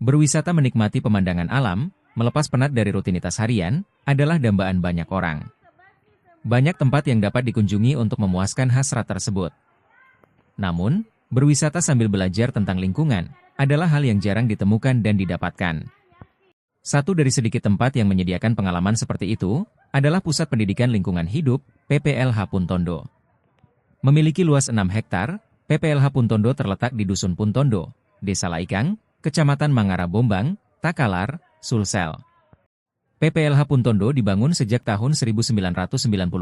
Berwisata menikmati pemandangan alam, melepas penat dari rutinitas harian, adalah dambaan banyak orang. Banyak tempat yang dapat dikunjungi untuk memuaskan hasrat tersebut. Namun, berwisata sambil belajar tentang lingkungan adalah hal yang jarang ditemukan dan didapatkan. Satu dari sedikit tempat yang menyediakan pengalaman seperti itu adalah Pusat Pendidikan Lingkungan Hidup, PPLH Puntondo. Memiliki luas 6 hektar, PPLH Puntondo terletak di Dusun Puntondo, Desa Laikang, Kecamatan Mangara Bombang, Takalar, Sulsel. PPLH Puntondo dibangun sejak tahun 1998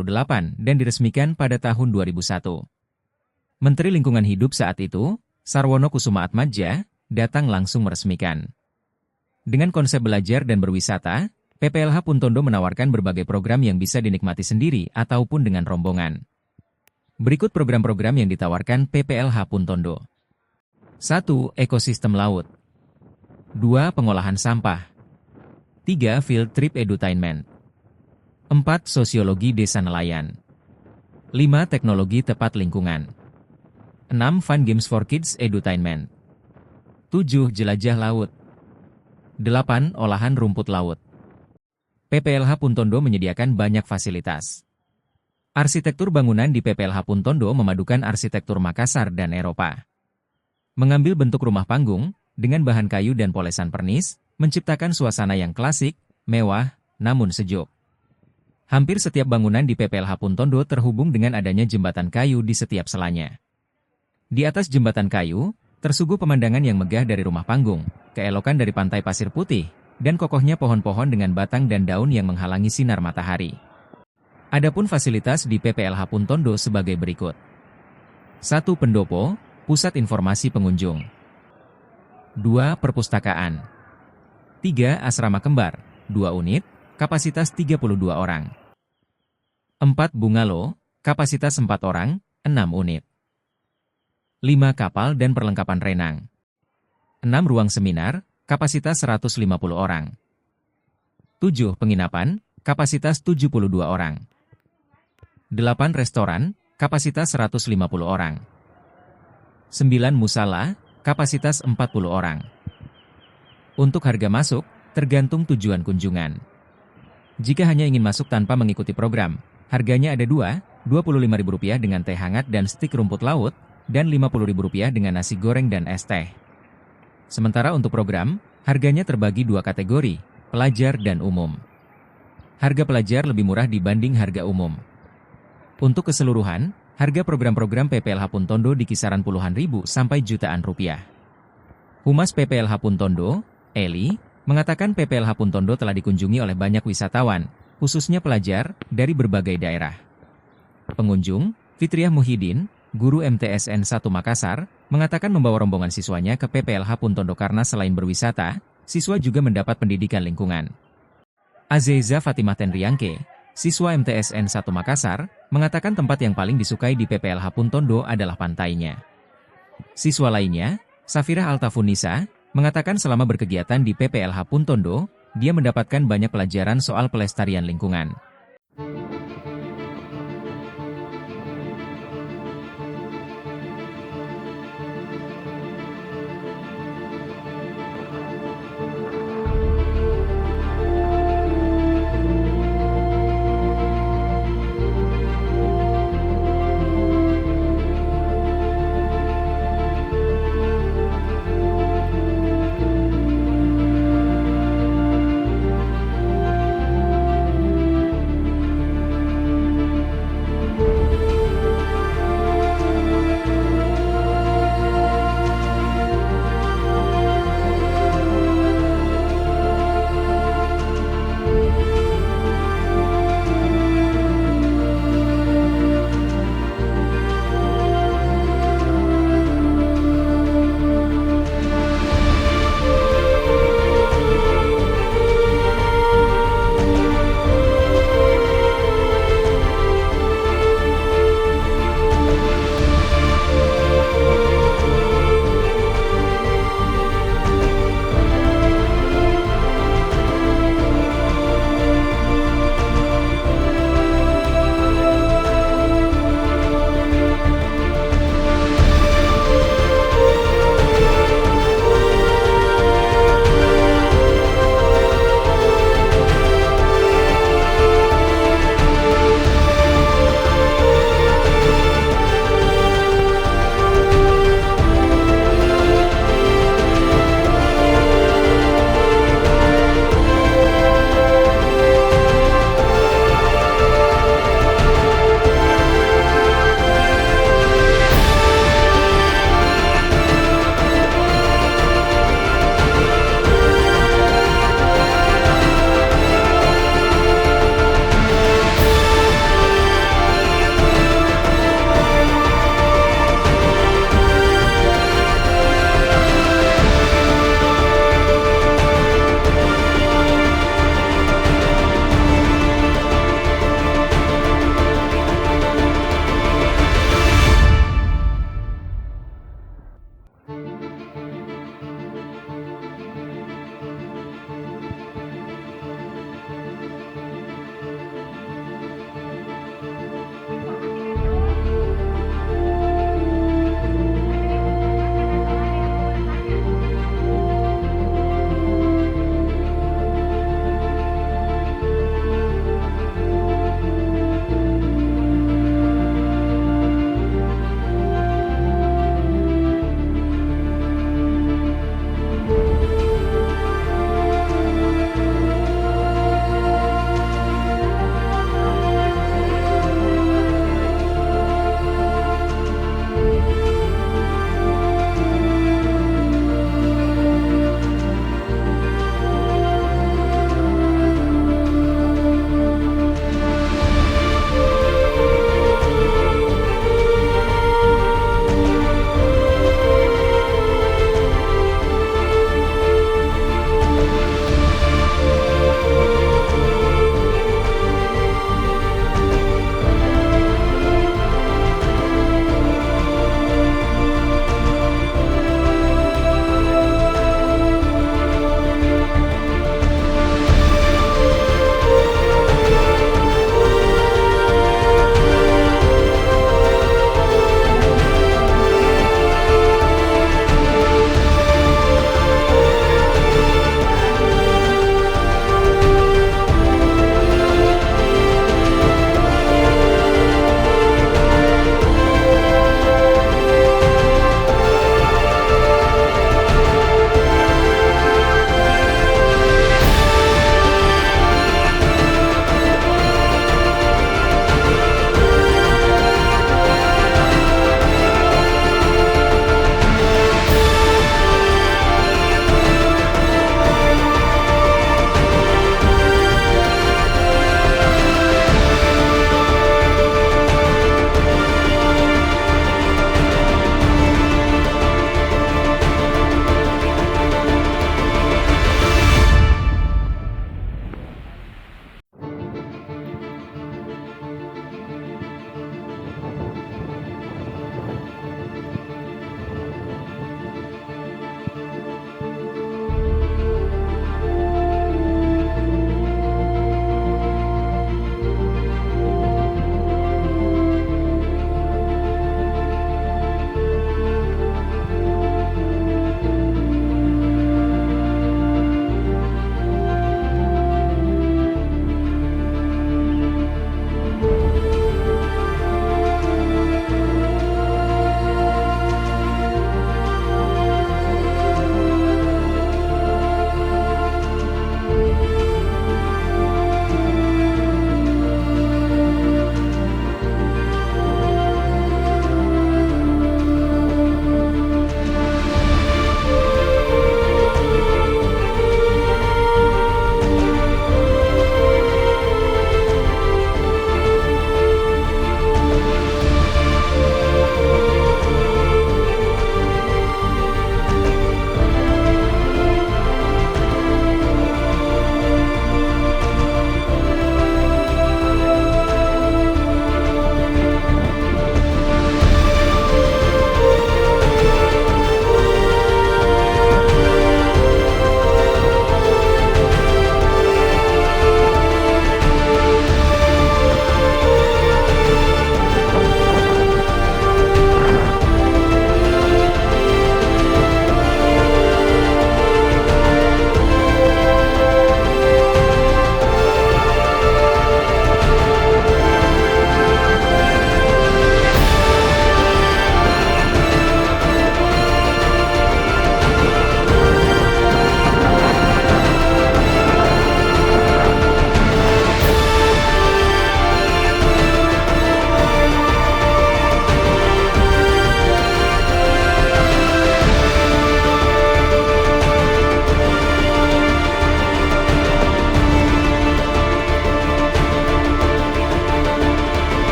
dan diresmikan pada tahun 2001. Menteri Lingkungan Hidup saat itu, Sarwono Kusuma Atmadja, datang langsung meresmikan. Dengan konsep belajar dan berwisata, PPLH Puntondo menawarkan berbagai program yang bisa dinikmati sendiri ataupun dengan rombongan. Berikut program-program yang ditawarkan PPLH Puntondo. 1. Ekosistem laut. 2. Pengolahan sampah. 3. Field Trip Edutainment. 4. Sosiologi Desa Nelayan. 5. Teknologi Tepat Lingkungan. 6. Fun Games for Kids Edutainment. 7. Jelajah Laut. 8. Olahan rumput laut. PPLH Puntondo menyediakan banyak fasilitas. Arsitektur bangunan di PPLH Puntondo memadukan arsitektur Makassar dan Eropa. Mengambil bentuk rumah panggung, dengan bahan kayu dan polesan pernis, menciptakan suasana yang klasik, mewah, namun sejuk. Hampir setiap bangunan di PPLH Puntondo terhubung dengan adanya jembatan kayu di setiap selanya. Di atas jembatan kayu, tersuguh pemandangan yang megah dari rumah panggung, keelokan dari pantai pasir putih, dan kokohnya pohon-pohon dengan batang dan daun yang menghalangi sinar matahari. Adapun fasilitas di PPLH Puntondo sebagai berikut. 1. Pendopo, Pusat Informasi Pengunjung. 2. Perpustakaan. 3. Asrama Kembar, 2 unit, kapasitas 32 orang. 4. Bungalow, kapasitas 4 orang, 6 unit. 5. Kapal dan perlengkapan renang. 6. Ruang seminar, kapasitas 150 orang. 7. Penginapan, kapasitas 72 orang. 8. Restoran, kapasitas 150 orang. 9. Musala, kapasitas 40 orang. Untuk harga masuk, tergantung tujuan kunjungan. Jika hanya ingin masuk tanpa mengikuti program, harganya ada dua, Rp25.000 dengan teh hangat dan stik rumput laut, dan Rp50.000 dengan nasi goreng dan es teh. Sementara untuk program, harganya terbagi 2 kategori, pelajar dan umum. Harga pelajar lebih murah dibanding harga umum. Untuk keseluruhan, harga program-program PPLH Puntondo di kisaran puluhan ribu sampai jutaan rupiah. Humas PPLH Puntondo, Eli, mengatakan PPLH Puntondo telah dikunjungi oleh banyak wisatawan, khususnya pelajar, dari berbagai daerah. Pengunjung, Fitriah Muhyiddin, guru MTSN 1 Makassar, mengatakan membawa rombongan siswanya ke PPLH Puntondo karena selain berwisata, siswa juga mendapat pendidikan lingkungan. Azeza Fatimah Tenriangke, siswa MTSN 1 Makassar, mengatakan tempat yang paling disukai di PPLH Puntondo adalah pantainya. Siswa lainnya, Safirah Altafunisa, mengatakan selama berkegiatan di PPLH Puntondo, dia mendapatkan banyak pelajaran soal pelestarian lingkungan.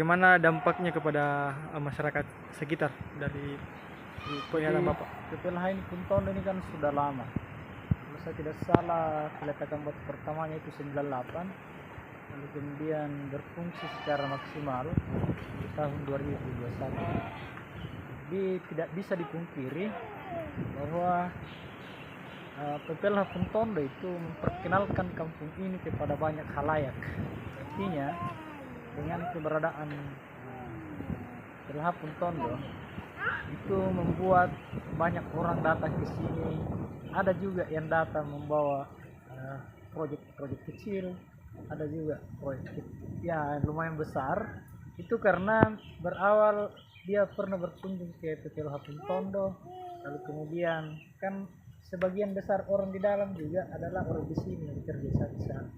bagaimana dampaknya kepada masyarakat sekitar dari pernyataan Bapak? PPLH ini Punton ini kan sudah lama. Kalau saya tidak salah, peletakan batu pertamanya itu 98, lalu kemudian berfungsi secara maksimal di tahun 2021. Jadi tidak bisa dipungkiri bahwa PPLH Puntondo itu memperkenalkan kampung ini kepada banyak khalayak. Artinya dengan keberadaan PPLH Puntondo itu membuat banyak orang datang ke sini. Ada juga yang datang membawa proyek-proyek kecil, ada juga proyek ya lumayan besar. Itu karena berawal dia pernah berkunjung ke PPLH Puntondo, lalu kemudian kan sebagian besar orang di dalam juga adalah orang di sini yang bekerja di sana.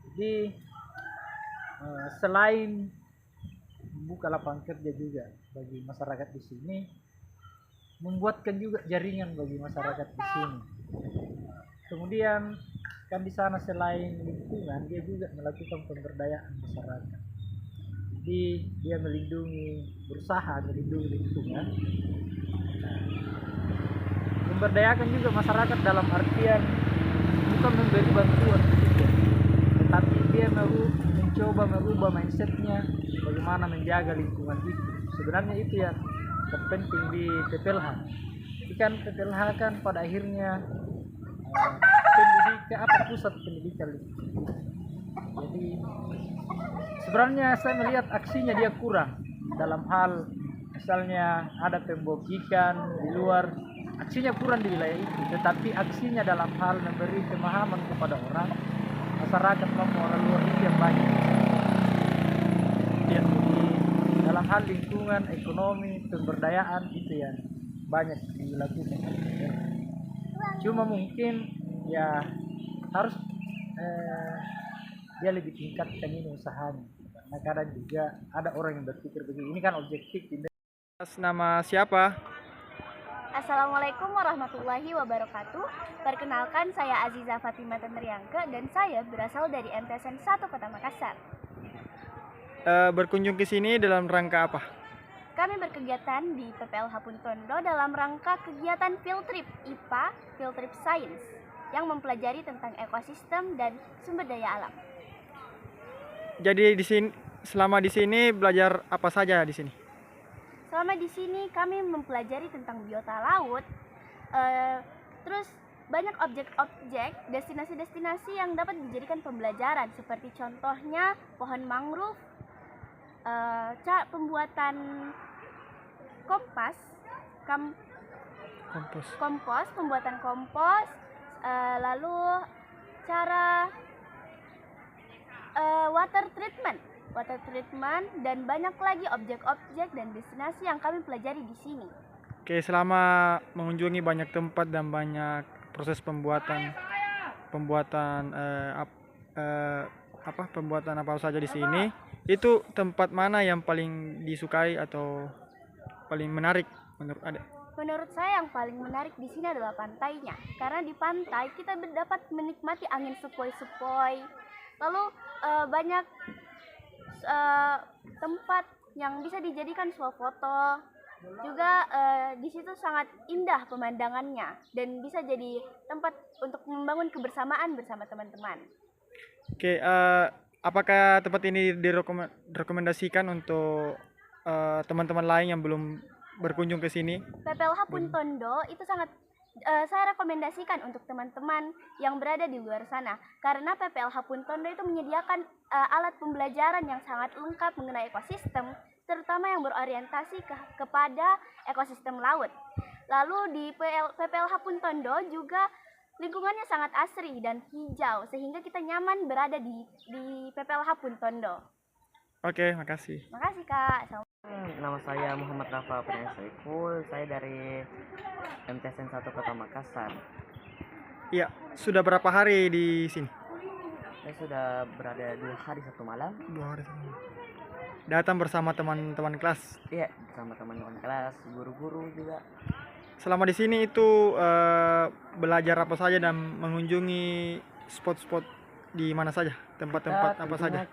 Jadi selain membuka lapangan kerja juga bagi masyarakat di sini, membuatkan juga jaringan bagi masyarakat di sini. Kemudian kan di sana selain lingkungan, dia juga melakukan pemberdayaan masyarakat. Jadi dia berusaha melindungi lingkungan. Memberdayakan juga masyarakat dalam artian bukan memberi bantuan, tetapi dia mencoba merubah mindsetnya bagaimana menjaga lingkungan itu. Sebenarnya itu yang terpenting di PPLH. Ikan PPLH kan pada akhirnya pusat pendidikan. Jadi sebenarnya saya melihat aksinya dia kurang dalam hal misalnya ada tembok ikan di luar, aksinya kurang di wilayah itu, tetapi aksinya dalam hal memberi pemahaman kepada orang masyarakat maupun orang luar itu yang banyak. Ya, jadi dalam hal lingkungan, ekonomi, pemberdayaan itu yang banyak dilakukan. Cuma mungkin ya harus dia lebih tingkatkan ini usahanya, karena kadang juga ada orang yang berpikir begini, ini kan objektif. Nama siapa? Assalamualaikum warahmatullahi wabarakatuh. Perkenalkan, saya Aziza Fatimah Tanriangke dan saya berasal dari MTSN 1 Kota Makassar. Berkunjung ke sini dalam rangka apa? Kami berkegiatan di PPLH Puntondo dalam rangka kegiatan field trip IPA, field trip science, yang mempelajari tentang ekosistem dan sumber daya alam. Jadi selama di sini belajar apa saja di sini? Selama di sini kami mempelajari tentang biota laut, terus banyak objek-objek, destinasi-destinasi yang dapat dijadikan pembelajaran, seperti contohnya pohon mangrove, pembuatan pembuatan kompos, lalu cara water treatment, dan banyak lagi objek-objek dan destinasi yang kami pelajari di sini. Oke, selama mengunjungi banyak tempat dan banyak proses pembuatan apa saja di sini, itu tempat mana yang paling disukai atau paling menarik menurut Ade? Menurut saya yang paling menarik di sini adalah pantainya, karena di pantai kita dapat menikmati angin sepoi-sepoi, lalu banyak tempat yang bisa dijadikan swafoto. Juga di situ sangat indah pemandangannya dan bisa jadi tempat untuk membangun kebersamaan bersama teman-teman. Oke, apakah tempat ini direkomendasikan untuk teman-teman lain yang belum berkunjung ke sini? PPLH Puntondo itu sangat saya rekomendasikan untuk teman-teman yang berada di luar sana, karena PPLH Puntondo itu menyediakan alat pembelajaran yang sangat lengkap mengenai ekosistem, terutama yang berorientasi kepada ekosistem laut. Lalu di PPLH Puntondo juga lingkungannya sangat asri dan hijau, sehingga kita nyaman berada di PPLH Puntondo. Oke, makasih. Makasih Kak. Nama saya Muhammad Rafa Prince Saiful, saya dari MTSN 1 Kota Makassar. Iya, sudah berapa hari di sini? Saya sudah berada 2 hari 1 malam. 2 hari 1 malam. Datang bersama teman-teman kelas? Iya, bersama teman-teman kelas, guru-guru juga. Selama di sini itu belajar apa saja dan mengunjungi spot-spot di mana saja? Tempat-tempat apa saja?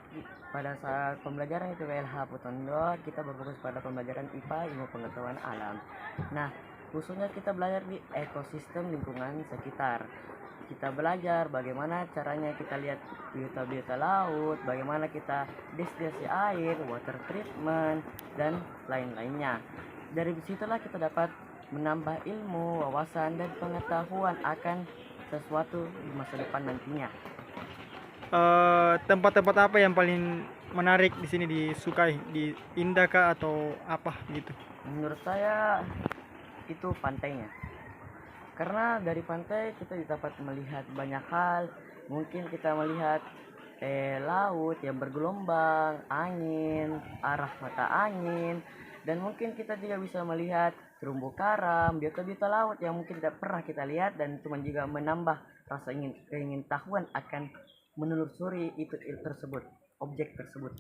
pada saat pembelajaran di PPLH Putondo kita berfokus pada pembelajaran IPA, ilmu pengetahuan alam. Nah, khususnya kita belajar di ekosistem lingkungan sekitar. Kita belajar bagaimana caranya kita lihat biota-biota laut, bagaimana kita destilasi air, water treatment, dan lain-lainnya. Dari situlah kita dapat menambah ilmu, wawasan, dan pengetahuan akan sesuatu di masa depan nantinya. Tempat-tempat apa yang paling menarik di sini disukai, di Indah kah atau apa gitu? Menurut saya itu pantainya. Karena dari pantai kita dapat melihat banyak hal. Mungkin kita melihat laut yang bergelombang, angin, arah mata angin, dan mungkin kita juga bisa melihat terumbu karang, biota-biota laut yang mungkin tidak pernah kita lihat, dan itu juga menambah rasa keingintahuan akan menelusuri objek tersebut.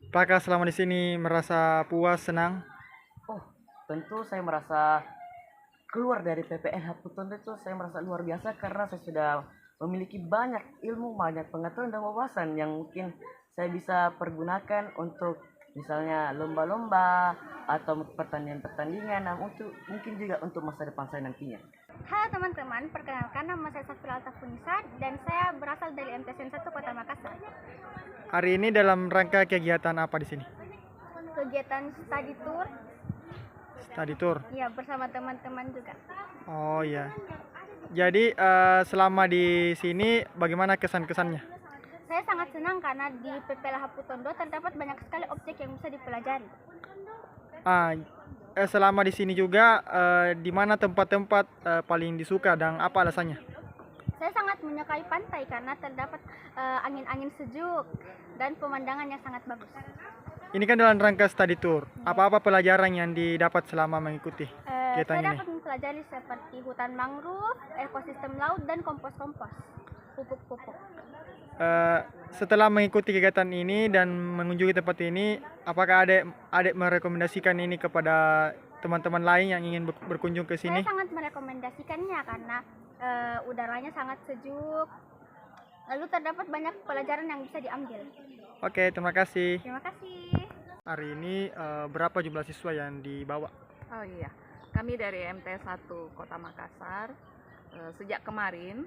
Apakah selama di sini merasa puas, senang? Oh, tentu saya merasa keluar dari PPLH Putondo itu saya merasa luar biasa karena saya sudah memiliki banyak ilmu, banyak pengetahuan dan wawasan yang mungkin saya bisa pergunakan untuk misalnya lomba-lomba atau pertandingan-pertandingan, dan mungkin juga untuk masa depan saya nantinya. Halo teman-teman, perkenalkan nama saya Safira Altafunisa dan saya berasal dari MTSN 1 Kota Makassar. Hari ini dalam rangka kegiatan apa di sini? Kegiatan study tour, Study tour. ya bersama teman-teman juga. Oh iya. Jadi selama di sini bagaimana kesan-kesannya? Saya sangat senang karena di PPLH Putondo terdapat banyak sekali objek yang bisa dipelajari. Selama di sini juga di mana tempat-tempat paling disuka dan apa alasannya? Saya sangat menyukai pantai karena terdapat angin-angin sejuk dan pemandangan yang sangat bagus. Ini kan dalam rangka study tour. Apa-apa pelajaran yang didapat selama mengikuti Saya kegiatan ini? dapat mempelajari seperti hutan mangrove, ekosistem laut, dan kompos-kompos, pupuk-pupuk. Setelah mengikuti kegiatan ini dan mengunjungi tempat ini, apakah adik merekomendasikan ini kepada teman-teman lain yang ingin berkunjung ke sini? Saya sangat merekomendasikannya karena udaranya sangat sejuk, lalu terdapat banyak pelajaran yang bisa diambil. Oke, terima kasih. Terima kasih. Hari ini berapa jumlah siswa yang dibawa? Oh iya, kami dari MT 1 Kota Makassar sejak kemarin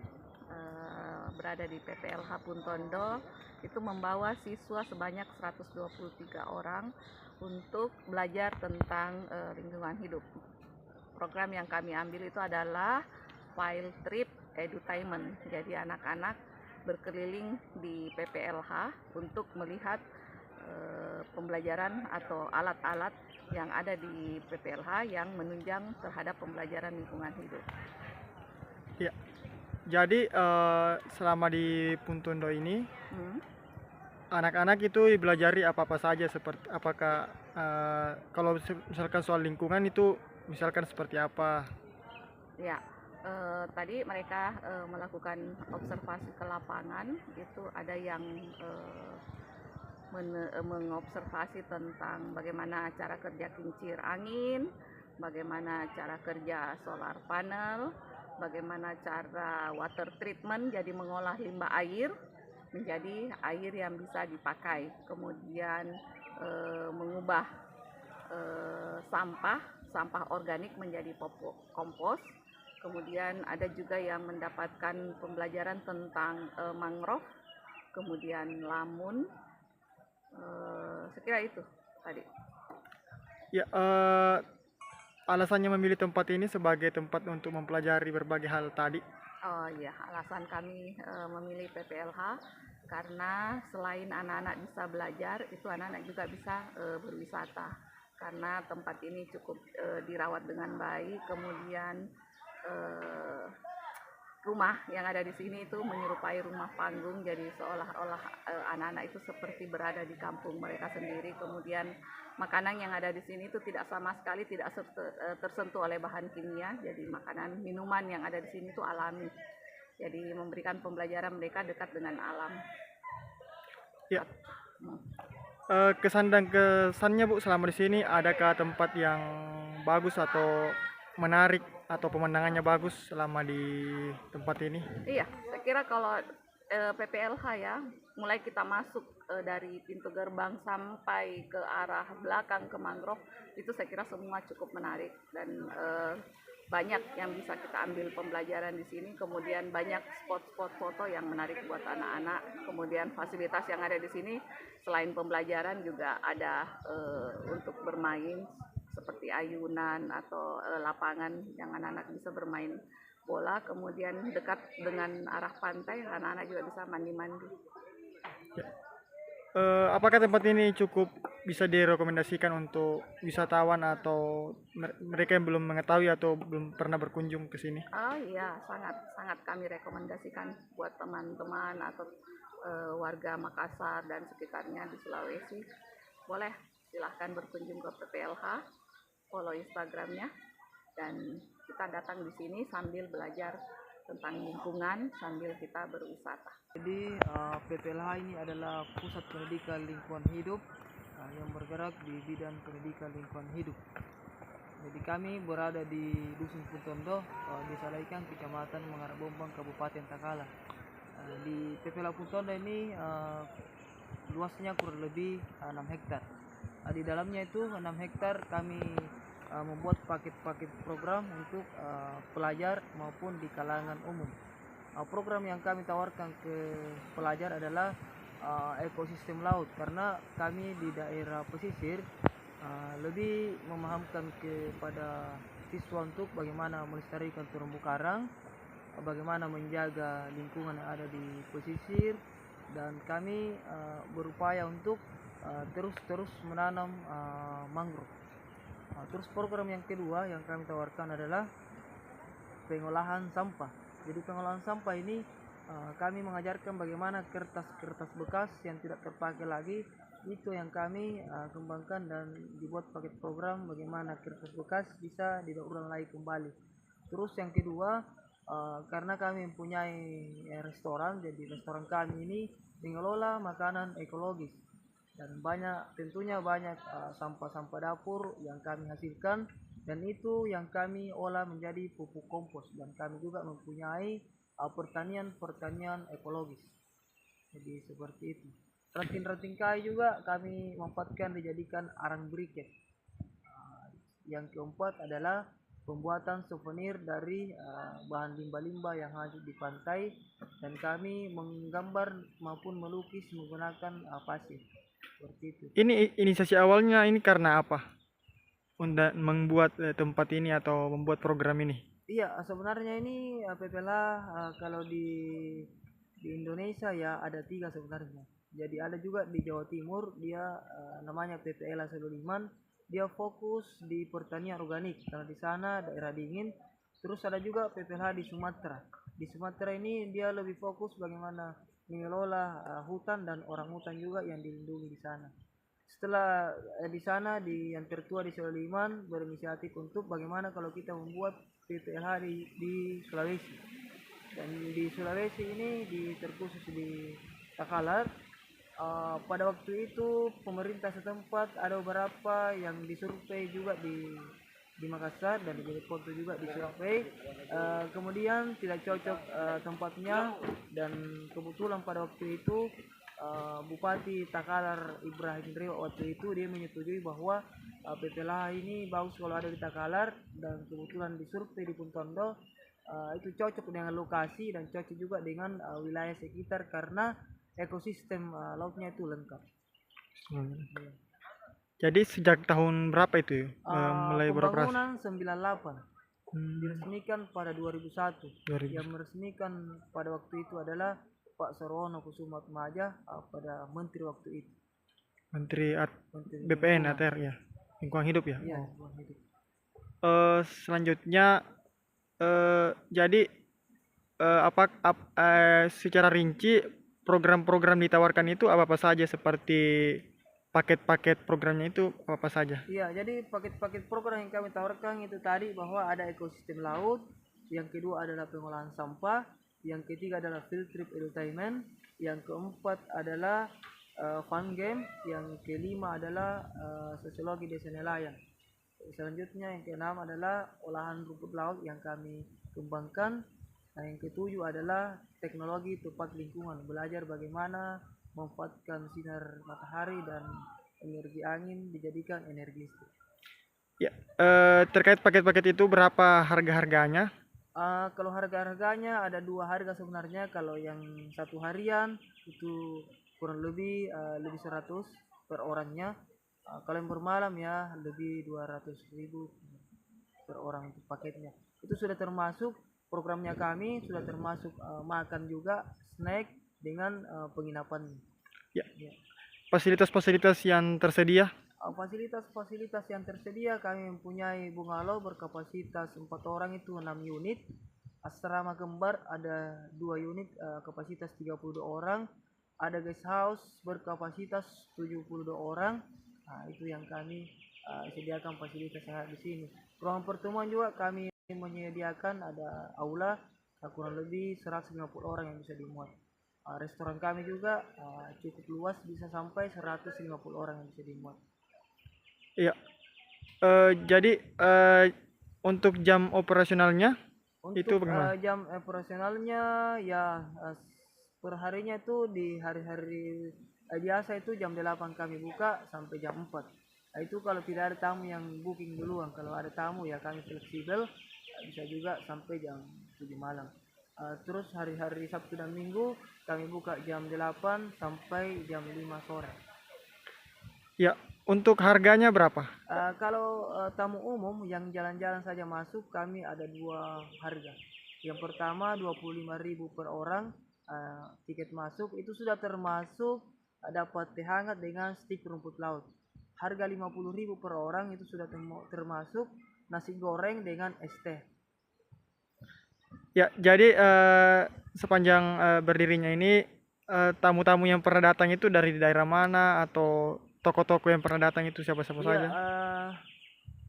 berada di PPLH Putondo itu membawa siswa sebanyak 123 orang untuk belajar tentang lingkungan hidup. Program yang kami ambil itu adalah Field Trip Edutainment. Jadi anak-anak berkeliling di PPLH untuk melihat pembelajaran atau alat-alat yang ada di PPLH yang menunjang terhadap pembelajaran lingkungan hidup. Ya. Jadi selama di Putondo ini anak-anak itu dipelajari apa-apa saja, seperti apakah kalau misalkan soal lingkungan itu misalkan seperti apa? Ya, tadi mereka melakukan observasi ke lapangan, itu ada yang mengobservasi tentang bagaimana cara kerja kincir angin, bagaimana cara kerja solar panel, bagaimana cara water treatment, jadi mengolah limbah air menjadi air yang bisa dipakai, kemudian mengubah sampah organik menjadi pupuk kompos. Kemudian ada juga yang mendapatkan pembelajaran tentang mangrove, kemudian lamun. Sekira itu tadi. Ya, alasannya memilih tempat ini sebagai tempat untuk mempelajari berbagai hal tadi. Oh iya, alasan kami memilih PPLH karena selain anak-anak bisa belajar, itu anak-anak juga bisa berwisata. Karena tempat ini cukup dirawat dengan baik, kemudian rumah yang ada di sini itu menyerupai rumah panggung, jadi seolah-olah anak-anak itu seperti berada di kampung mereka sendiri. Kemudian makanan yang ada di sini itu tidak sama sekali tidak tersentuh oleh bahan kimia, jadi makanan minuman yang ada di sini itu alami, jadi memberikan pembelajaran mereka dekat dengan alam. Ya. Kesan dan kesannya Bu selama di sini, adakah tempat yang bagus atau menarik atau pemandangannya bagus selama di tempat ini? Iya, saya kira kalau PPLH ya, mulai kita masuk dari pintu gerbang sampai ke arah belakang ke mangrove, itu saya kira semua cukup menarik dan banyak yang bisa kita ambil pembelajaran di sini. Kemudian banyak spot-spot foto yang menarik buat anak-anak. Kemudian fasilitas yang ada di sini selain pembelajaran juga ada untuk bermain seperti ayunan atau lapangan yang anak-anak bisa bermain bola. Kemudian dekat dengan arah pantai, anak-anak juga bisa mandi-mandi. Apakah tempat ini cukup bisa direkomendasikan untuk wisatawan atau mereka yang belum mengetahui atau belum pernah berkunjung ke sini? Oh iya, sangat kami rekomendasikan buat teman-teman atau warga Makassar dan sekitarnya di Sulawesi. Boleh silahkan berkunjung ke PPLH, follow Instagramnya, dan kita datang di sini sambil belajar tentang lingkungan sambil kita berwisata. Jadi PPLH ini adalah pusat pendidikan lingkungan hidup yang bergerak di bidang pendidikan lingkungan hidup. Jadi kami berada di Dusun Puntondo, Desa Laikang, Kecamatan Mengarbombang, Kabupaten Takala. Di PPLH Puntondo ini luasnya kurang lebih 6 hektar. Di dalamnya itu 6 hektar kami membuat paket-paket program untuk pelajar maupun di kalangan umum. Program yang kami tawarkan ke pelajar adalah ekosistem laut, karena kami di daerah pesisir lebih memahamkan kepada siswa untuk bagaimana melestarikan terumbu karang, bagaimana menjaga lingkungan yang ada di pesisir, dan kami berupaya untuk terus menanam mangrove. Terus program yang kedua yang kami tawarkan adalah pengolahan sampah. Jadi pengolahan sampah ini kami mengajarkan bagaimana kertas-kertas bekas yang tidak terpakai lagi, itu yang kami kembangkan dan dibuat paket program bagaimana kertas bekas bisa didaur ulang lagi kembali. Terus yang kedua, karena kami mempunyai restoran, jadi restoran kami ini mengelola makanan ekologis. Dan tentunya banyak sampah-sampah dapur yang kami hasilkan, dan itu yang kami olah menjadi pupuk kompos, dan kami juga mempunyai pertanian ekologis. Jadi seperti itu. Ranting-ranting kayu juga kami manfaatkan dijadikan arang briket. Yang keempat adalah pembuatan souvenir dari bahan limbah-limbah yang ada di pantai, dan kami menggambar maupun melukis menggunakan pasir. Seperti itu. Ini inisiasi awalnya ini karena apa? Untuk membuat tempat ini atau membuat program ini? Iya, sebenarnya ini PPLH kalau di Indonesia ya ada 3 sebenarnya. Jadi ada juga di Jawa Timur, dia namanya PPLH Seluliman. Dia fokus di pertanian organik karena di sana daerah dingin. Terus ada juga PPLH di Sumatera. Di Sumatera ini dia lebih fokus bagaimana mengelola hutan dan orang hutan juga yang dilindungi di sana. Setelah di sana, yang tertua di Seluliman berinisiatif untuk bagaimana kalau kita membuat PPLH di Sulawesi. Dan di Sulawesi ini terkhusus di Takalar, pada waktu itu pemerintah setempat ada beberapa yang disurvei juga di Makassar dan di foto juga disurvei, kemudian tidak cocok tempatnya, dan kebetulan pada waktu itu Bupati Takalar Ibrahim Rio waktu itu dia menyetujui bahwa PPLH ini bagus kalau ada di Takalar, dan kebetulan disurvei di Puntondo itu cocok dengan lokasi dan cocok juga dengan wilayah sekitar karena ekosistem lautnya itu lengkap. Jadi sejak tahun berapa itu mulai beroperasi? Pembangunan 98, diresmikan pada 2001. Yang meresmikan pada waktu itu adalah Pak Sarwono Kusumaatmadja pada menteri waktu itu. Menteri BPN ATR ya, lingkungan hidup ya. Iya, lingkungan hidup. Selanjutnya jadi secara rinci program-program ditawarkan itu apa saja, seperti paket-paket programnya itu apa saja? Iya, jadi paket-paket program yang kami tawarkan itu tadi bahwa ada ekosistem laut, yang kedua adalah pengolahan sampah, yang ketiga adalah field trip entertainment, yang keempat adalah fun game, yang kelima adalah sosiologi desa nelayan. Selanjutnya yang keenam adalah olahan rumput laut yang kami kembangkan, Nah, yang ketujuh adalah teknologi tepat lingkungan, belajar bagaimana memanfaatkan sinar matahari dan energi angin dijadikan energi listrik. Ya, terkait paket-paket itu berapa harga-harganya? Kalau harga-harganya ada dua harga sebenarnya. Kalau yang satu harian itu kurang lebih lebih 100 per orangnya. Kalau yang bermalam ya lebih 200.000 per orang untuk paketnya. Itu sudah termasuk programnya kami, sudah termasuk makan juga, snack dengan penginapan. Ya. Ya. Fasilitas-fasilitas yang tersedia? Fasilitas-fasilitas yang tersedia kami mempunyai bungalow berkapasitas 4 orang itu 6 unit. Asrama kembar ada 2 unit kapasitas 32 orang. Ada guest house berkapasitas 72 orang. Nah, itu yang kami sediakan fasilitas yang ada di sini. Ruang pertemuan juga kami menyediakan ada aula kurang lebih 150 orang yang bisa dimuat. Restoran kami juga cukup luas, bisa sampai 150 orang yang bisa dimuat. Iya. Jadi untuk jam operasionalnya Untuk itu bagaimana? jam operasionalnya ya perharinya itu di hari-hari biasa itu jam 8 kami buka sampai jam 4. Nah, itu kalau tidak ada tamu yang booking duluan. Kalau ada tamu ya kami fleksibel, bisa juga sampai jam 7 malam. Terus hari-hari Sabtu dan Minggu kami buka jam 8 sampai jam 5 sore. Ya, untuk harganya berapa? Kalau tamu umum yang jalan-jalan saja masuk, kami ada dua harga. Yang pertama 25.000 per orang tiket masuk, itu sudah termasuk dapat teh hangat dengan stik rumput laut. Harga 50.000 per orang itu sudah termasuk nasi goreng dengan es teh. Ya, jadi sepanjang berdirinya ini tamu-tamu yang pernah datang itu dari daerah mana atau toko-toko yang pernah datang itu siapa-siapa Iya, saja?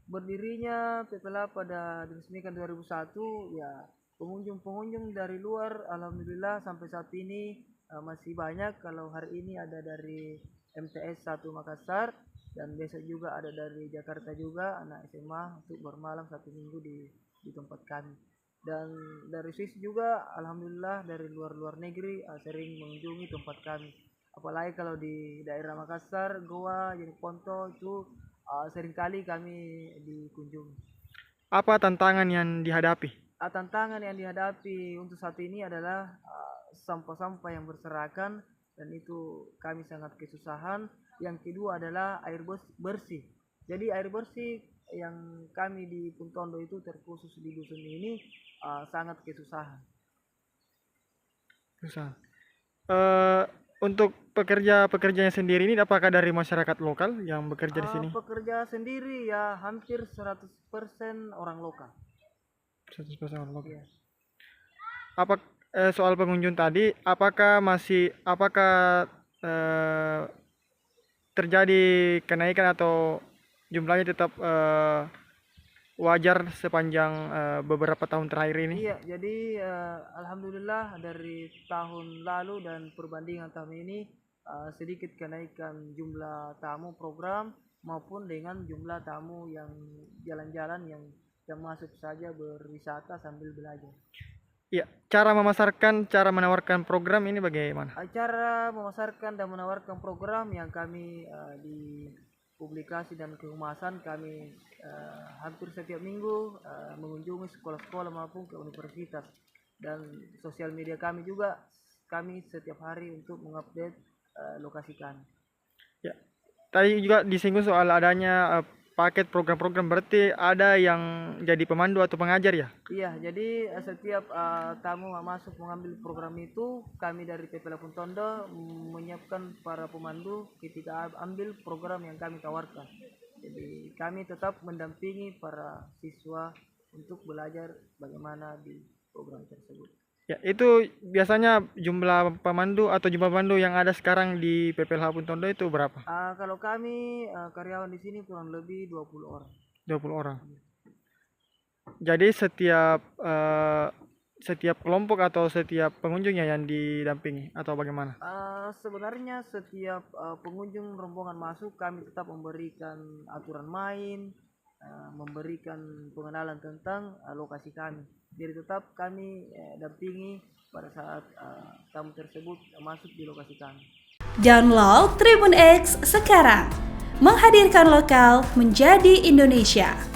berdirinya PPLA pada diresmikan 2001 ya, pengunjung-pengunjung dari luar alhamdulillah sampai saat ini masih banyak. Kalau hari ini ada dari MTS 1 Makassar dan besok juga ada dari Jakarta juga anak SMA untuk bermalam 1 minggu di tempat kami. Dan dari Swiss juga alhamdulillah dari luar negeri sering mengunjungi tempat kami. Apalagi kalau di daerah Makassar, Goa, Jeneponto itu seringkali kami dikunjungi. Apa tantangan yang dihadapi? Tantangan yang dihadapi untuk saat ini adalah sampah-sampah yang berserakan dan itu kami sangat kesusahan. Yang kedua adalah air bersih. Jadi air bersih yang kami di Puntondo itu terkhusus di dusun ini sangat kesusahan. Susah. Untuk pekerja-pekerjanya sendiri ini apakah dari masyarakat lokal yang bekerja di sini? Pekerja sendiri ya hampir 100% orang lokal. 100% orang lokal. Iya. Apa soal pengunjung tadi, apakah terjadi kenaikan atau jumlahnya tetap wajar sepanjang beberapa tahun terakhir ini? Iya, jadi alhamdulillah dari tahun lalu dan perbandingan tahun ini sedikit kenaikan jumlah tamu program maupun dengan jumlah tamu yang jalan-jalan yang masuk saja berwisata sambil belajar. Iya, cara menawarkan program ini bagaimana? Cara memasarkan dan menawarkan program yang kami di publikasi dan kehumasan kami hampir setiap minggu mengunjungi sekolah-sekolah maupun ke universitas, dan sosial media kami juga kami setiap hari untuk mengupdate lokasi kami. Ya, tadi juga disinggung soal adanya paket program-program, berarti ada yang jadi pemandu atau pengajar ya? Iya, jadi setiap tamu masuk mengambil program itu, kami dari PPLA Puntondo menyiapkan para pemandu ketika ambil program yang kami tawarkan. Jadi kami tetap mendampingi para siswa untuk belajar bagaimana di program tersebut. Ya, itu biasanya jumlah pemandu yang ada sekarang di PPLH Puntondo itu berapa? Kalau kami karyawan di sini kurang lebih 20 orang. 20 orang. Jadi setiap kelompok atau setiap pengunjungnya yang didampingi atau bagaimana? Sebenarnya setiap pengunjung rombongan masuk kami tetap memberikan aturan main, memberikan pengenalan tentang lokasi kami. Jadi tetap kami dampingi pada saat tamu tersebut masuk di lokasi kami. Download Tribun X sekarang, menghadirkan lokal menjadi Indonesia.